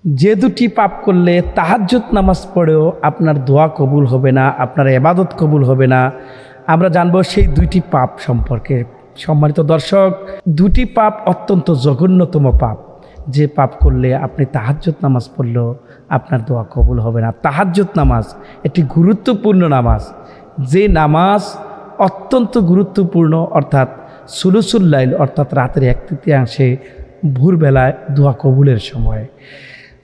যে দুটি পাপ করলে তাহাজ্জুদ নামাজ পড়েও আপনার দোয়া কবুল হবে না, আপনার ইবাদত কবুল হবে না, আমরা জানবো সেই দুইটি পাপ সম্পর্কে। সম্মানিত দর্শক, দুটি পাপ অত্যন্ত জঘন্যতম পাপ। যে পাপ করলে আপনি তাহাজ্জুদ নামাজ পড়লেও আপনার দোয়া কবুল হবে না। তাহাজ্জুদ নামাজ একটি গুরুত্বপূর্ণ নামাজ, যে নামাজ অত্যন্ত গুরুত্বপূর্ণ, অর্থাৎ সুলুসুল লাইল, অর্থাৎ রাতের 1/3 ভোরবেলায় দোয়া কবুলের সময়।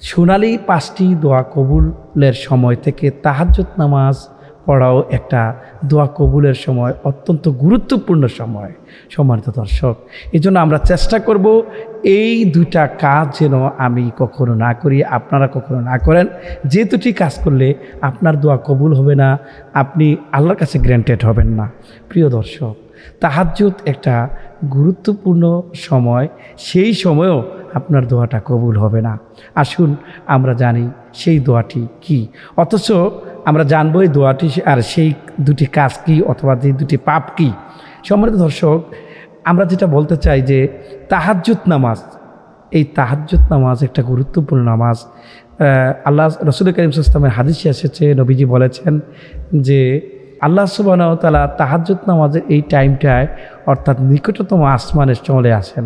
সোনালি 5টি দোয়া কবুলের সময় থেকে তাহাজ্জুদ নামাজ পড়াও একটা দোয়া কবুলের সময়, অত্যন্ত গুরুত্বপূর্ণ সময়। সম্মানিত দর্শক, এই জন্য আমরা চেষ্টা করব এই দুইটা কাজ যেন আমি কখনো না করি, আপনারা কখনো না করেন। যে দুটি কাজ করলে আপনার দোয়া কবুল হবে না, আপনি আল্লাহর কাছে গ্র্যান্টেড হবেন না। প্রিয় দর্শক, তাহাজ্জুদ একটা গুরুত্বপূর্ণ সময়, সেই সময়েও আপনার দোয়াটা কবুল হবে না। আসুন আমরা জানি সেই দোয়াটি কি, অথচ আমরা জানবো এই দোয়াটি আর সেই দুটি কাজ কি, অথবা যে দুটি পাপ কি। সম্মানিত দর্শক, আমরা যেটা বলতে চাই যে তাহাজ্জুদ নামাজ, এই তাহাজ্জুদ নামাজ একটা গুরুত্বপূর্ণ নামাজ। আল্লাহ রসুল করিম সাল্লাল্লাহু আলাইহি ওয়াসাল্লামের হাদিসে এসেছে, নবীজি বলেছেন যে আল্লাহ সুবহানাহু ওয়া তাআলা তাহাজ্জুদ নামাজের এই টাইমটায়, অর্থাৎ নিকটতম আসমানে চলে আসেন।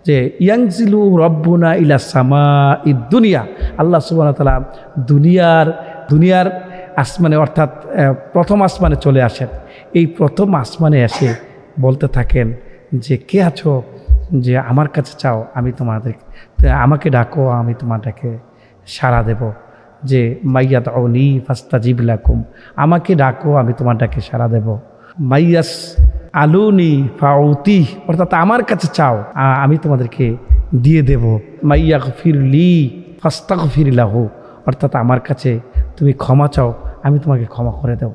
যে ইয়াংজিলু রব্বুনা ইলা সামাঈদ দুনিয়া, আল্লাহ সুবহানাহু ওয়া তাআলা দুনিয়ার আসমানে, অর্থাৎ প্রথম আসমানে চলে আসেন। এই প্রথম আসমানে এসে বলতে থাকেন যে কে আছো, যে আমার কাছে চাও, আমি আমাকে ডাকো, আমি তোমাদেরকে সাড়া দেব। যে মাইয়াদউনি ফাস্তাজিব লাকুম, আমাকে ডাকো, আমি তোমার ডাকে সাড়া দেব। মাইয়াস আলুনি ফাউতি, অর্থাৎ আমার কাছে চাও, আমি তোমাদেরকে দিয়ে দেব। মাইয়াগফিরলি ফাস্তাগফির লাহু, অর্থাৎ আমার কাছে তুমি ক্ষমা চাও, আমি তোমাকে ক্ষমা করে দেব।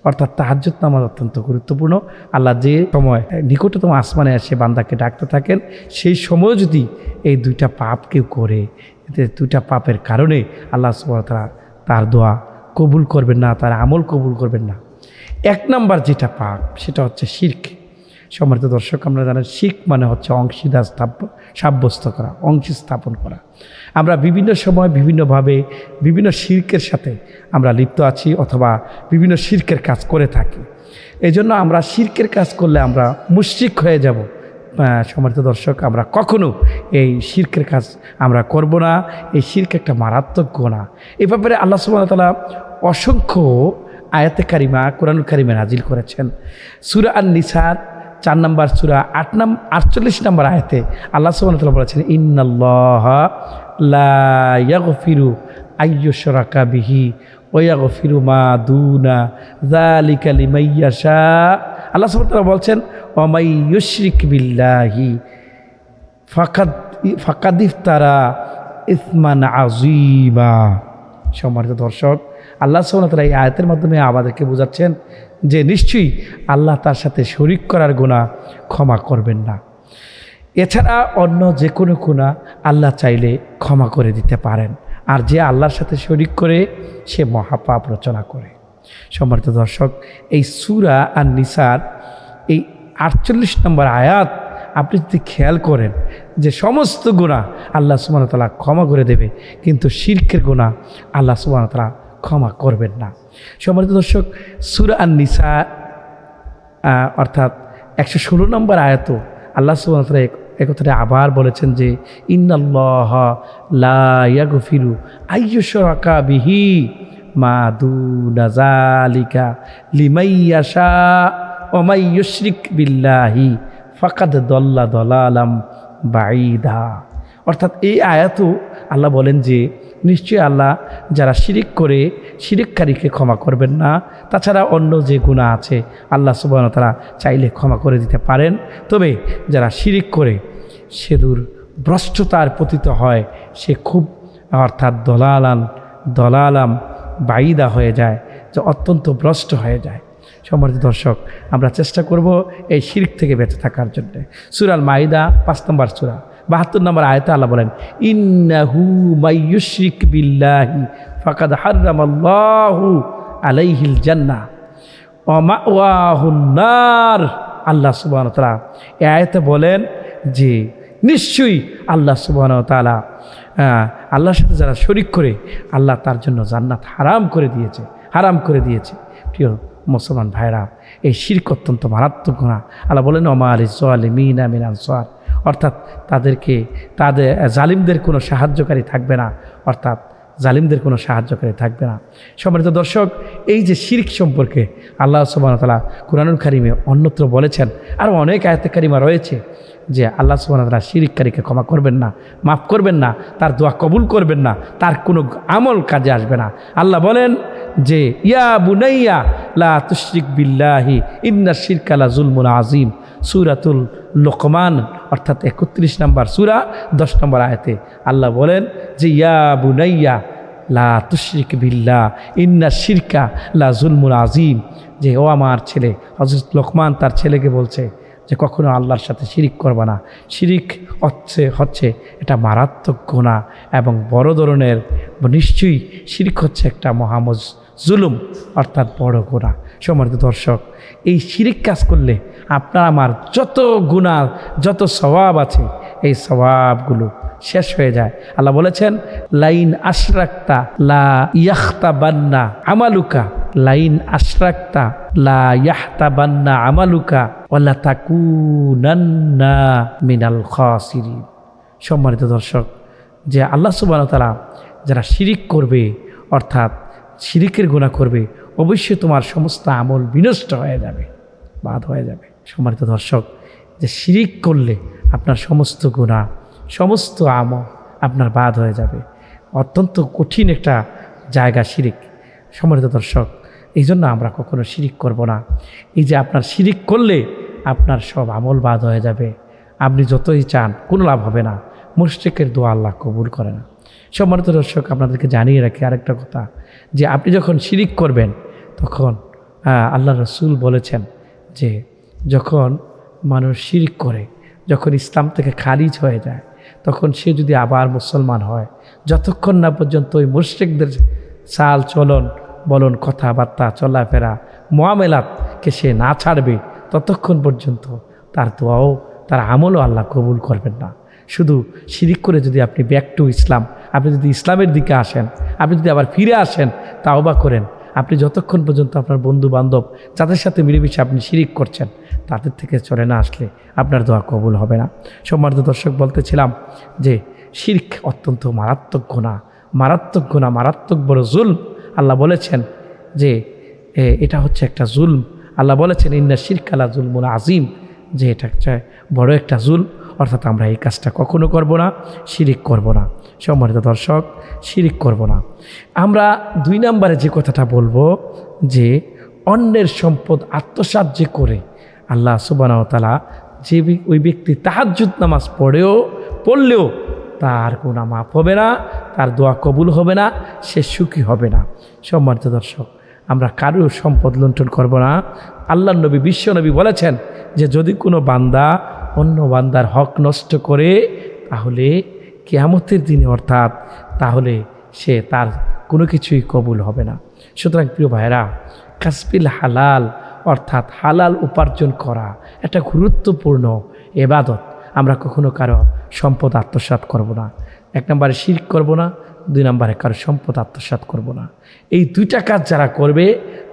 অর্থাৎ তাহাজ্জুদ নামাজ অত্যন্ত গুরুত্বপূর্ণ। আল্লাহ যে সময় নিকটতম আসমানে এসে বান্দাকে ডাকতে থাকেন, সেই সময় যদি এই দুইটা পাপ কেউ করে, দুইটা পাপের কারণে আল্লাহ সুবহানাহু ওয়া তাআলা তার দোয়া কবুল করবেন না, তার আমল কবুল করবেন না। 1 নাম্বার যেটা পাপ, সেটা হচ্ছে শিরক। সম্মানিত দর্শক, আমরা জানেন শিরক মানে হচ্ছে অংশীদার সাব্যস্ত করা, অংশ স্থাপন করা। আমরা বিভিন্ন সময় বিভিন্নভাবে বিভিন্ন শিরকের সাথে আমরা লিপ্ত আছি, অথবা বিভিন্ন শিরকের কাজ করে থাকি। এই জন্য আমরা শিরকের কাজ করলে আমরা মুশরিক হয়ে যাব। সম্মানিত দর্শক, আমরা কখনো এই শিরকের কাজ আমরা করব না। এই শিরক একটা মারাত্মক গুনাহ। এই ব্যাপারে আল্লাহ সুবহানাহু ওয়া তাআলা অসংখ্য আয়াতে কারিমা কোরআনুল কারিমে নাজিল করেছেন। সূরা আন-নিসার 4 নম্বর সূরা 48 নম্বর আয়াতে আল্লাহ সুবহানাহু ওয়া তাআলা বলেছেন, ইন্নাল্লাহা লা ইয়াগফিরু আইয়ুশরাকা বিহি ওয়া ইয়াগফিরু মা দুনা যালিকা লিমান ইয়াশা। আল্লাহ সুবহানাহু ওয়া তাআলা বলছেন, ওয়া মাই ইউশরিক বিল্লাহি ফাকাদ ইফতারা ইসমান আযীমা। সম্মানিত দর্শক, আল্লাহ সুবহানাহু ওয়া তাআলা এই আয়াতের মাধ্যমে আমাদেরকে বোঝাচ্ছেন যে নিশ্চয়ই আল্লাহ তার সাথে শরিক করার গুনাহ ক্ষমা করবেন না। এছাড়া অন্য যে কোনো গুনাহ আল্লাহ চাইলে ক্ষমা করে দিতে পারেন, আর যে আল্লাহর সাথে শরিক করে সে মহাপাপ রচনা করে। সম্মানিত দর্শক, এই সূরা আন-নিসার এই 48 নম্বর আয়াত আপনি যদি খেয়াল করেন যে সমস্ত গুনাহ আল্লাহ সুবহানাহু ওয়া তাআলা ক্ষমা করে দেবে, কিন্তু শিরকের গুনাহ আল্লাহ সুবহানাহু ওয়া তাআলা ক্ষমা করবেন না। সম্মানিত দর্শক, সূরা আন-নিসা অর্থাৎ 116 নম্বর আয়াত আল্লাহ সুবহানাহু ওয়া তাআলা একথাটা আবার বলেছেন যে ইন্নাল্লাহা লা ইয়াগফিরু আইয়ুশরাকা বিহি মা দুনা যালিকা লিমান ইয়াশা ওয়া মান ইউশরিক বিল্লাহি ফাকাদ দাল্লা দালালাম বাঈদা। অর্থাৎ এই আয়াতও আল্লাহ বলেন যে নিশ্চয়ই আল্লাহ যারা শিরিক করে শিরিককারীকে ক্ষমা করবেন না। তাছাড়া অন্য যে গুনাহ আছে আল্লাহ সুবহানাহু ওয়া তাআলা চাইলে ক্ষমা করে দিতে পারেন, তবে যারা শিরিক করে সে ভ্রষ্টতার পতিত হয়, সে খুব অর্থাৎ দলালাম বাঈদা হয়ে যায়, যে অত্যন্ত ভ্রষ্ট হয়ে যায়। সম্মানিত দর্শক, আমরা চেষ্টা করব এই শিরক থেকে বেঁচে থাকার জন্য। সূরা আল মাইদা 5 নম্বর সূরা 72 নম্বর আয়াতে আল্লাহ বলেন, ইন্নাহু মাইয়ুশরিক বিল্লাহি ফাকাদ হারামাল্লাহু আলাইহিল জান্নাহ ওয়া মাওয়াহুন নার। আল্লাহ সুবহানাহু ওয়া তাআলা এই আয়াতে বলেন যে নিশ্চয়ই আল্লাহ সুবহানাহু ওয়া তাআলা আল্লাহর সাথে যারা শরিক করে আল্লাহ তার জন্য জান্নাত হারাম করে দিয়েছে। প্রিয় মুসলমান ভাইরা, এই শিরক অত্যন্ত মারাত্মক গুনাহ। আল্লাহ বলেন ওমা লিয-যালিমিনা মিন আনসার, অর্থাৎ তাদের জালিমদের কোনো সাহায্যকারী থাকবে না, অর্থাৎ জালিমদের কোনো সাহায্যকারী থাকবে না। সম্মানিত দর্শক, এই যে শিরক সম্পর্কে আল্লাহ সুবহানাহু ওয়া তাআলা কুরআনুল কারীমে অন্যত্র বলেছেন, আর অনেক আয়াতে কারিমা রয়েছে যে আল্লাহ সুবহানাহু ওয়া তাআলা শিরককারীকে ক্ষমা করবেন না, মাফ করবেন না, তার দোয়া কবুল করবেন না, তার কোনো আমল কাজে আসবে না। আল্লাহ বলেন যে ইয়া বুনাইয়া লা তুশরিক বিল্লাহি ইন্নাশ শিরকা লা যুলমুন আযীম, সূরাতুল লোকমান অর্থাৎ 31 নম্বর সূরা 10 নম্বর আয়াতে আল্লাহ বলেন যে ইয়া বুনাইয়া লা তুশরিক বিল্লাহ ইন্নাশ শিরকা লা যুলমুন আযীম, যে ও আমার ছেলে, হযরত লোকমান তার ছেলেকে বলছে যে কখনো আল্লাহর সাথে শিরিক করবা না। শিরিক হচ্ছে এটা মারাত্মক গুনাহ এবং বড় ধরনের, নিশ্চয়ই শিরিক হচ্ছে একটা জুলুম অর্থাৎ বড় গুনাহ। সম্মানিত দর্শক, এই শিরিক কাজ করলে আপনার আমার যত গুনাহ যত সওয়াব আছে এই সওয়াবগুলো শেষ হয়ে যায়। আল্লাহ বলেছেন লাইন আশরাকতা লা ইয়াখতাবান্না আমালুকা, লাইন আশরাকতা লা ইয়াহতাবান্না আমালুকা ওয়ালা তাকুনান্না মিনাল খাসিরিন। সম্মানিত দর্শক, যে আল্লাহ সুবহানাহু ওয়া তাআলা যারা শিরিক করবে অর্থাৎ শিরিকের গুনাহ করবে, অবশ্যই তোমার সমস্ত আমল বিনষ্ট হয়ে যাবে, বাদ হয়ে যাবে। সম্মানিত দর্শক, যে শিরিক করলে আপনার সমস্ত গুনাহ সমস্ত আমল আপনার বাদ হয়ে যাবে। অত্যন্ত কঠিন একটা জায়গা শিরিক। সম্মানিত দর্শক, এই জন্য আমরা কখনো শিরিক করব না। এই যে আপনার শিরিক করলে আপনার সব আমল বাদ হয়ে যাবে, আপনি যতই চান কোনো লাভ হবে না। মুশরিকের দোয়া আল্লাহ কবুল করে না। সম্মানিত দর্শক, আপনাদেরকে জানিয়ে রাখি আরেকটা কথা, যে আপনি যখন শিরিক করবেন তখন আল্লাহ রসুল বলেছেন যে যখন মানুষ শিরিক করে, যখন ইসলাম থেকে খারিজ হয়ে যায়, তখন সে যদি আবার মুসলমান হয়, যতক্ষণ না পর্যন্ত ওই মুশরিকদের চাল চলন বলন কথাবার্তা চলাফেরা মুআমেলাতকে সে না ছাড়বে, ততক্ষণ পর্যন্ত তার দোয়াও তার আমলও আল্লাহ কবুল করবেন না। শুধু শিরিক করে যদি আপনি ব্যাক টু ইসলাম, আপনি যদি ইসলামের দিকে আসেন, আপনি যদি আবার ফিরে আসেন, তাওবা করেন, আপনি যতক্ষণ পর্যন্ত আপনার বন্ধু বান্ধব যাদের সাথে মিলেমিশে আপনি শিরিক করছেন তাদের থেকে চলে না আসলে আপনার দোয়া কবুল হবে না। সম্মানিত দর্শক, বলতেছিলাম যে শিরক অত্যন্ত মারাত্মক গুনাহ, মারাত্মক বড় জুলম। আল্লাহ বলেছেন যে এটা হচ্ছে একটা জুলম। আল্লাহ বলেছেন ইন্না শিরকা লা যুলমুন আযীম, যে এটা হচ্ছে বড় একটা জুলম। অর্থাৎ আমরা এই কাজটা কখনো করব না, শিরিক করব না। সম্মানিত দর্শক, শিরিক করব না। আমরা 2 নম্বরে যে কথাটা বলবো, যে অন্যের সম্পদ আত্মসাৎ যে করে আল্লাহ সুবহানাহু ওয়া তাআলা, যে ওই ব্যক্তি তাহাজ্জুদ নামাজ পড়লেও তার গুনাহ মাফ হবে না, তার দোয়া কবুল হবে না, সে সুখী হবে না। সম্মানিত দর্শক, আমরা কারোর সম্পদ লুণ্ঠন করব না। আল্লাহর নবী বিশ্বনবী বলেছেন যে যদি কোনো বান্দা অন্য বান্দার হক নষ্ট করে তাহলে কিয়ামতের দিনে অর্থাৎ তাহলে সে তার কোনো কিছুই কবুল হবে না। সুতরাং প্রিয় ভাইরা, কাসবিল হালাল অর্থাৎ হালাল উপার্জন করা একটা গুরুত্বপূর্ণ ইবাদত। আমরা কখনো কারো সম্পদ আত্মসাৎ করব না। 1 নম্বরে শিরক করব না, 2 নম্বরে কারো সম্পদ আত্মসাৎ করব না। এই 2টা কাজ যারা করবে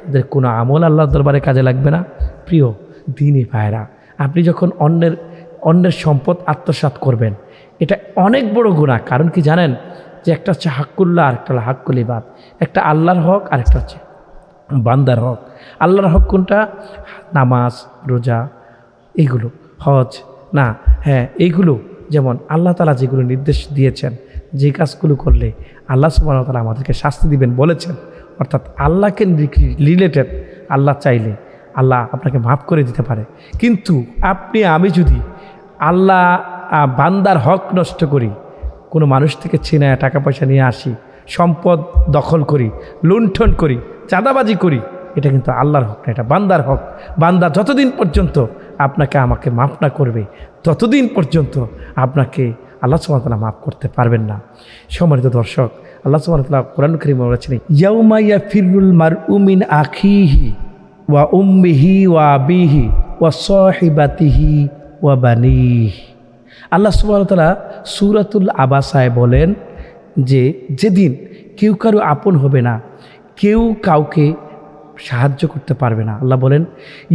তাদের কোনো আমল আল্লাহর দরবারে কাজে লাগবে না। প্রিয় দ্বীনি ভাইরা, আপনি যখন অন্যের সম্পদ আত্মসাৎ করবেন, এটা অনেক বড় গুনাহ। কারণ কি জানেন, যে একটা হচ্ছে হাক্কুল্লাহ আর একটা হলো হাক্কুল ইবাদ। একটা আল্লাহর হক আর একটা হচ্ছে বান্দার হক। আল্লাহর হক কোনটা? নামাজ, রোজা, এইগুলো, হজ না, হ্যাঁ এইগুলো, যেমন আল্লাহ তাআলা যেগুলো নির্দেশ দিয়েছেন, যে কাজগুলো করলে আল্লাহ সুবহানাহু ওয়া তাআলা আমাদেরকে শাস্তি দিবেন বলেছেন, অর্থাৎ আল্লাহকে রিলেটেড, আল্লাহ চাইলে আল্লাহ আপনাকে মাফ করে দিতে পারে। কিন্তু আমি যদি আল্লাহ বান্দার হক নষ্ট করি, কোনো মানুষ থেকে ছিনায় টাকা পয়সা নিয়ে আসি, সম্পদ দখল করি, লুণ্ঠন করি, চাঁদাবাজি করি, এটা কিন্তু আল্লাহর হক না, এটা বান্দার হক। বান্দা যতদিন পর্যন্ত আপনাকে আমাকে মাফ না করবে, ততদিন পর্যন্ত আপনাকে আল্লাহ সুবহানাহু ওয়া তাআলা মাফ করতে পারবেন না। সম্মানিত দর্শক, আল্লাহ সুবহানাহু ওয়া তাআলা কোরআন কারীমে বলেছেন ইয়াউমা ইয়াফিরুল মারউ মিন আখিহি ওয়া উম্মিহি ওয়া আবিহি ওয়া সাহিবাতিহি ওয়া বানিহি। আল্লাহ সুবহানাহু ওয়া তাআলা সূরাতুল আবাসায় বলেন যে যেদিন কেউ কারো আপন হবে না, কেউ কাউকে সাহায্য করতে পারবে না। আল্লাহ বলেন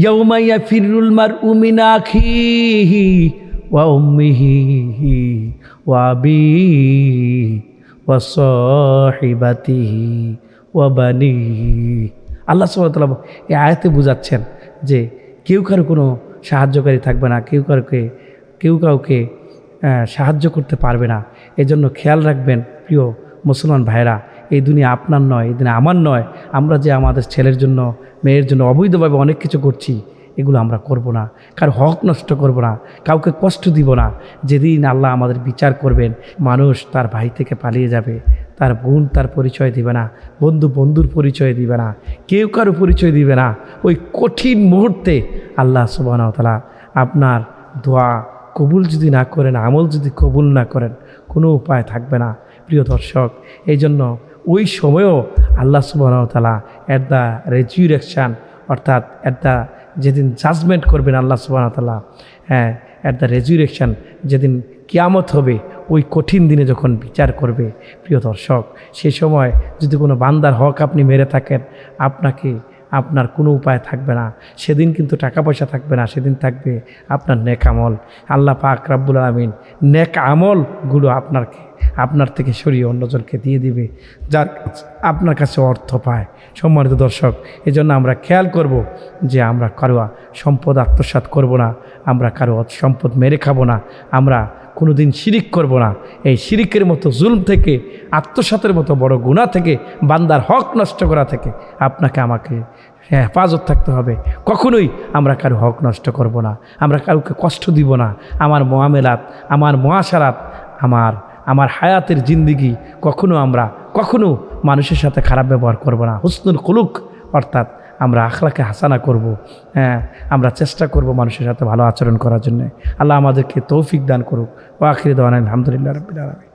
ইয়াউমা ইয়াফিরুল মারউ মিন আখিহি ওয়া উম্মিহি ওয়া আবিহি ওয়া সাহিবাতিহি ওয়া বানিহি। আল্লাহ সুবহানাহু ওয়া তাআলা এই আয়াতে বুঝাচ্ছেন যে কেউ কারো কোনো সাহায্যকারী থাকবে না, কেউ কাউকে সাহায্য করতে পারবে না। এজন্য খেয়াল রাখবেন প্রিয় মুসলমান ভাইরা, এই দুনিয়া আপনার নয়, এই দুনিয়া আমার নয়। আমরা যে আমাদের ছেলের জন্য মেয়ের জন্য অবৈধভাবে অনেক কিছু করছি, এগুলো আমরা করব না। কার হক নষ্ট করব না, কাউকে কষ্ট দিব না। যেদিন আল্লাহ আমাদের বিচার করবেন, মানুষ তার ভাই থেকে পালিয়ে যাবে, তার বোন তার পরিচয় দিবে না, বন্ধু বন্ধুর পরিচয় দিবে না, কেউ কারো পরিচয় দিবে না। ওই কঠিন মুহূর্তে আল্লাহ সুবহানাহু ওয়া তাআলা আপনার দোয়া কবুল যদি না করেন, আমল যদি কবুল না করেন, কোনো উপায় থাকবে না প্রিয় দর্শক। এই জন্য ওই সময়ও আল্লাহ সুবহানাহু ওয়া তাআলা অ্যাট দ্য রেজুরেকশান, অর্থাৎ যেদিন জাজমেন্ট করবেন আল্লাহ সুবহানাহু ওয়া তাআলা, অ্যাট দ্য রেজুরেকশান, যেদিন কিয়ামত হবে, ওই কঠিন দিনে যখন বিচার করবে প্রিয় দর্শক, সেই সময় যদি কোনো বান্দার হক আপনি মেরে থাকেন, আপনার কোনো উপায় থাকবে না। সেদিন কিন্তু টাকা পয়সা থাকবে না, সেদিন থাকবে আপনার নেক আমল। আল্লাহ পাক রব্বুল আলামিন নেক আমলগুলো আপনার থেকে সরিয়ে অন্যজনকে দিয়ে দিবে, যার আপনার কাছে অর্থ পায়। সম্মানিত দর্শক, এই জন্য আমরা খেয়াল করব যে আমরা কারো সম্পদ আত্মসাৎ করব না, আমরা কারো সম্পদ মেরে খাবো না, আমরা কোনো দিন শিরিক করব না। এই শিরিকের মতো জুলম থেকে, আত্মসাতের মতো বড় গুনাহ থেকে, বান্দার হক নষ্ট করা থেকে আপনাকে আমাকে হেফাজত থাকতে হবে। কখনোই আমরা কারো হক নষ্ট করব না, আমরা কাউকে কষ্ট দিব না। আমার মুআমেলাত, আমার মুআশারাত, আমার হায়াতের জিন্দিগি কখনো মানুষের সাথে খারাপ ব্যবহার করব না। হুসনুল খুলুক, অর্থাৎ আমরা আখলাকে হাসানা করব। আমরা চেষ্টা করব মানুষের সাথে ভালো আচরণ করার জন্য। আল্লাহ আমাদেরকে তৌফিক দান করুক। ওয়া আখিরু দাওয়ানা আলহামদুলিল্লাহি রাব্বিল আলামিন।